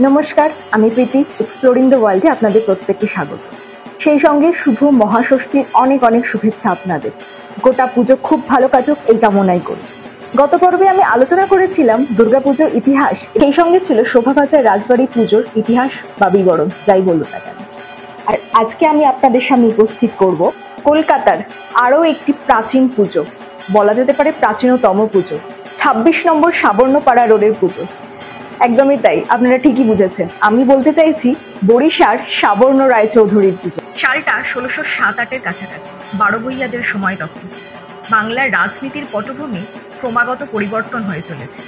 নমস্কার, আমি প্রীতি exploring the ওয়ার্ল্ডে আপনাদের প্রত্যেককে স্বাগত। সেই সঙ্গে শুভ মহাষষ্ঠীর অনেক অনেক শুভেচ্ছা আপনাদের। গোটা পুজো খুব ভালো কাটুক এই কামনাই করি। গত পর্বে আমি আলোচনা করেছিলাম দুর্গাপুজোর ইতিহাস, সেই সঙ্গে ছিল শোভাবাজার রাজবাড়ি পুজোর ইতিহাস বা বিবরণ, যাই বলুন না কেন। আর আজকে আমি আপনাদের সামনে উপস্থিত করব কলকাতার আরও একটি প্রাচীন পুজো, বলা যেতে পারে প্রাচীনতম পুজো, ২৬ নম্বর সাবর্ণপাড়া রোডের পুজো। একদমই তাই, আপনারা ঠিকই বুঝেছেন, আমি বলতে চাইছি বরিশার সাবর্ণ রায়চৌধুরীর পুজো। সালটা ১৬০৭-৮-এর কাছাকাছি, বারো ভূঁইয়াদের সময়। তখন বাংলার রাজনীতির পটভূমি ক্রমাগত পরিবর্তন হয়ে চলেছে।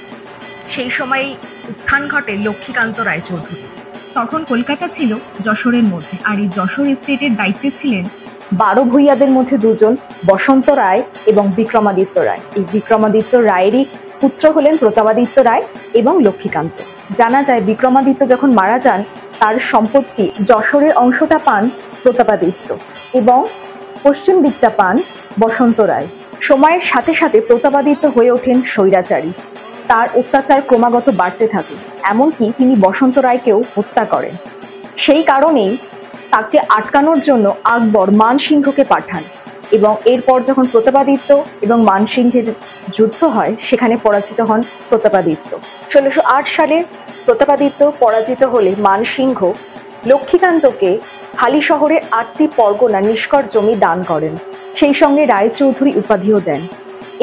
সেই সময় উত্থান ঘটে লক্ষ্মীকান্ত রায়চৌধুরী। তখন কলকাতা ছিল যশোরের মধ্যে, আর এই যশোর এস্টেটের দায়িত্বে ছিলেন বারো ভূঁইয়াদের মধ্যে দুজন, বসন্ত রায় এবং বিক্রমাদিত্য রায়। এই বিক্রমাদিত্য রায়েরই পুত্র হলেন প্রতাপাদিত্য রায় এবং লক্ষ্মীকান্ত। জানা যায় বিক্রমাদিত্য যখন মারা যান, তার সম্পত্তি যশোরের অংশটা পান প্রতাপাদিত্য এবং পশ্চিম দিকটা পান বসন্ত রায়। সময়ের সাথে সাথে প্রতাপাদিত্য হয়ে ওঠেন স্বৈরাচারী, তার অত্যাচার ক্রমাগত বাড়তে থাকে, এমনকি তিনি বসন্ত রায়কেও হত্যা করেন। সেই কারণেই তাকে আটকানোর জন্য আকবর মানসিংহকে পাঠান এবং এরপর যখন প্রতাপাদিত্য এবং মানসিংহের যুদ্ধ হয়, সেখানে পরাজিত হন প্রতাপাদিত্য। ১৬০৮ সালে প্রতাপাদিত্য পরাজিত হলে মানসিংহ লক্ষ্মীকান্তকে হালি শহরের ৮টি পরগনা নিষ্কর জমি দান করেন, সেই সঙ্গে রায়চৌধুরী উপাধিও দেন।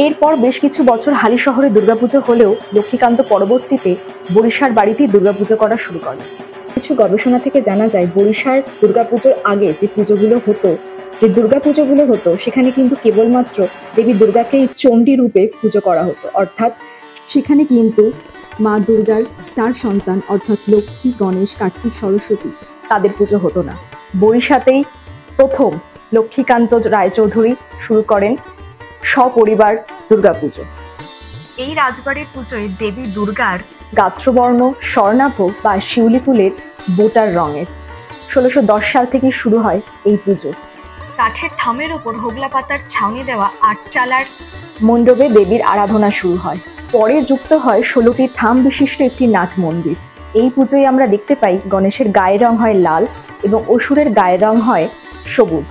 এরপর বেশ কিছু বছর হালি শহরে দুর্গাপুজো হলেও লক্ষ্মীকান্ত পরবর্তীতে বরিশার বাড়িতেই দুর্গাপুজো করা শুরু করেন। কিছু গবেষণা থেকে জানা যায় বরিশার দুর্গাপুজোর আগে যে দুর্গাপুজোগুলো হতো সেখানে কিন্তু কেবলমাত্র দেবী দুর্গাকে চণ্ডী রূপে পুজো করা হতো, অর্থাৎ সেখানে কিন্তু মা দুর্গার ৪ সন্তান অর্থাৎ লক্ষ্মী, গণেশ, কার্তিক, সরস্বতী তাদের পুজো হতো না। বরিশাতেই প্রথম লক্ষ্মীকান্ত রায়চৌধুরী শুরু করেন সপরিবার দুর্গাপুজো। এই রাজবাড়ির পুজোয় দেবী দুর্গার গাত্রবর্ণ স্বর্ণাভ বা শিউলি ফুলের বোটার রঙের। ১৬১০ সাল থেকে শুরু হয় এই পুজো। কাঠের থামের ওপর হোগলা পাতার ছাউনি দেওয়া আটচালার মণ্ডপে দেবীর আরাধনা শুরু হয়। পরে যুক্ত হয় ১৬টি থাম বিশিষ্ট একটি নাট মন্দির। এই পুজোয় আমরা দেখতে পাই গণেশের গায়ের রং হয় লাল এবং অসুরের গায়ের রং হয় সবুজ,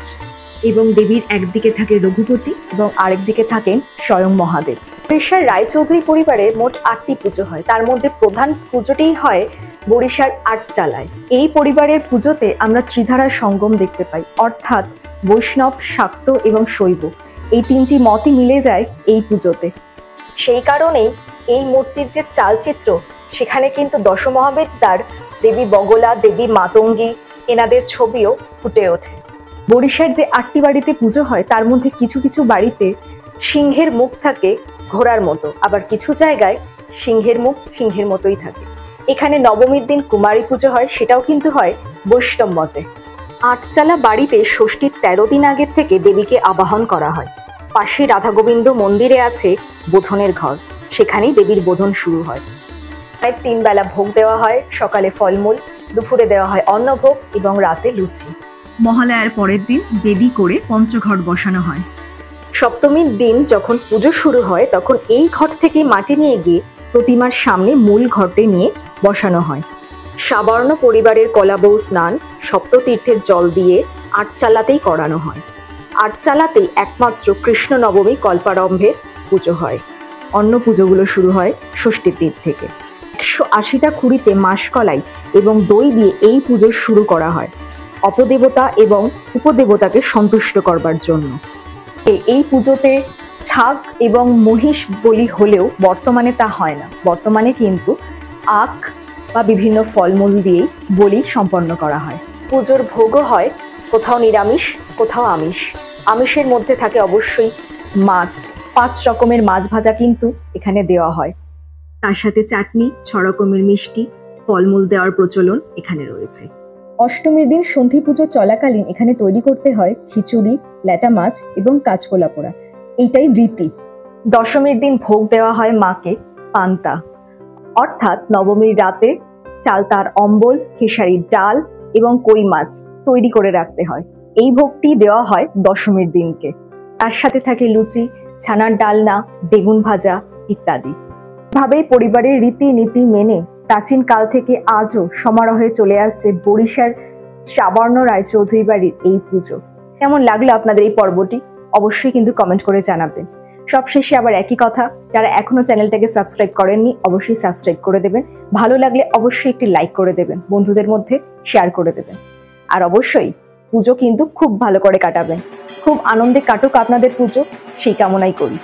এবং দেবীর একদিকে থাকে রঘুপতি এবং আরেকদিকে থাকেন স্বয়ং মহাদেব। বরিশার রায়চৌধুরী পরিবারের মোট ৮টি পুজো হয়, তার মধ্যে প্রধান পুজোটিই হয় বরিশার আটচালায়। এই পরিবারের পুজোতে আমরা ত্রিধারার সঙ্গম দেখতে পাই, অর্থাৎ বৈষ্ণব, শাক্ত এবং শৈব এই ৩টি মতই মিলে যায় এই পুজোতে। সেই কারণেই এই মূর্তির যে চালচিত্র, সেখানে কিন্তু দশমহাবিদ্যার দেবী বগলা, দেবী মাতঙ্গী এনাদের ছবিও ফুটে ওঠে। বরিশার যে ৮টি বাড়িতে পুজো হয় তার মধ্যে কিছু কিছু বাড়িতে সিংহের মুখ থাকে ঘোড়ার মতো, আবার কিছু জায়গায় সিংহের মুখ সিংহের মতোই থাকে। এখানে নবমীর দিন কুমারী পুজো হয়, সেটাও কিন্তু হয় বৈষ্ণব মতে। আটচালা বাড়িতে ষষ্ঠীর ১৩ দিন আগের থেকে দেবীকে আবাহন করা হয়। পাশে রাধা গোবিন্দ মন্দিরে আছে বোধনের ঘর, সেখানেই দেবীর বোধন শুরু হয়। প্রায় ৩ বেলা ভোগ দেওয়া হয়, সকালে ফলমূল, দুপুরে দেওয়া হয় অন্নভোগ এবং রাতে লুচি। মহালয়ার পরের দিন বেদি করে পঞ্চঘট বসানো হয়। সপ্তমীর দিন যখন পুজো শুরু হয় তখন এই ঘট থেকে মাটি নিয়ে গিয়ে প্রতিমার সামনে মূল ঘটে নিয়ে বসানো হয়। সাবর্ণ পরিবারের কলাবউ স্নান সপ্ততীর্থের জল দিয়ে আটচালাতেই করানো হয়। আটচালাতেই একমাত্র কৃষ্ণ নবমী কল্পারম্ভের পুজো হয়। অন্য পুজোগুলো শুরু হয় ষষ্ঠীর দিন থেকে। ১৮০টা খুঁড়িতে মাসকলাই এবং দই দিয়ে এই পুজো শুরু করা হয় অপদেবতা এবং উপদেবতাকে সন্তুষ্ট করবার জন্য। এই পুজোতে ছাগ এবং মহিষ বলি হলেও বর্তমানে তা হয় না। বর্তমানে কিন্তু আখ বা বিভিন্ন ফলমূল দিয়েই বলি সম্পন্ন করা হয়। পুজোর ভোগও হয় কোথাও নিরামিষ, কোথাও আমিষ। আমিষের মধ্যে থাকে অবশ্যই মাছ, ৫ রকমের মাছ ভাজা কিন্তু এখানে দেওয়া হয়। তার সাথে চাটনি, ৬ রকমের মিষ্টি, ফলমূল দেওয়ার প্রচলন এখানে রয়েছে। অষ্টমীর দিন সন্ধি পুজো চলাকালীন এখানে তৈরি করতে হয় খিচুড়ি, ল্যাটা মাছ এবং কাঁচকলা পোড়া, এইটাই রীতি। দশমীর দিন ভোগ দেওয়া হয় মাকে পান্তা, অর্থাৎ নবমীর রাতে চালতার অম্বল, খেসারির ডাল এবং কই মাছ তৈরি করে রাখতে হয়। এই ভোগটি দেওয়া হয় দশমীর দিনকে। তার সাথে থাকে লুচি, ছানার ডালনা, বেগুন ভাজা ইত্যাদি। ভাবে পরিবারের রীতি নীতি মেনে প্রাচীন কাল থেকে আজও সমারোহে চলে আসছে বরিশার সাবর্ণ রায়চৌধুরী বাড়ির এই পুজো। কেমন লাগলো আপনাদের এই পর্বটি অবশ্যই কিন্তু কমেন্ট করে জানাবেন। সবশেষে আবার একই কথা, যারা এখনো চ্যানেলটাকে সাবস্ক্রাইব করেননি অবশ্যই সাবস্ক্রাইব করে দেবেন, ভালো লাগলে অবশ্যই একটি লাইক করে দেবেন, বন্ধুদের মধ্যে শেয়ার করে দেবেন। আর অবশ্যই পুজো কিন্তু খুব ভালো করে কাটাবেন, খুব আনন্দে কাটুক আপনাদের পুজো, সেই কামনাই করি।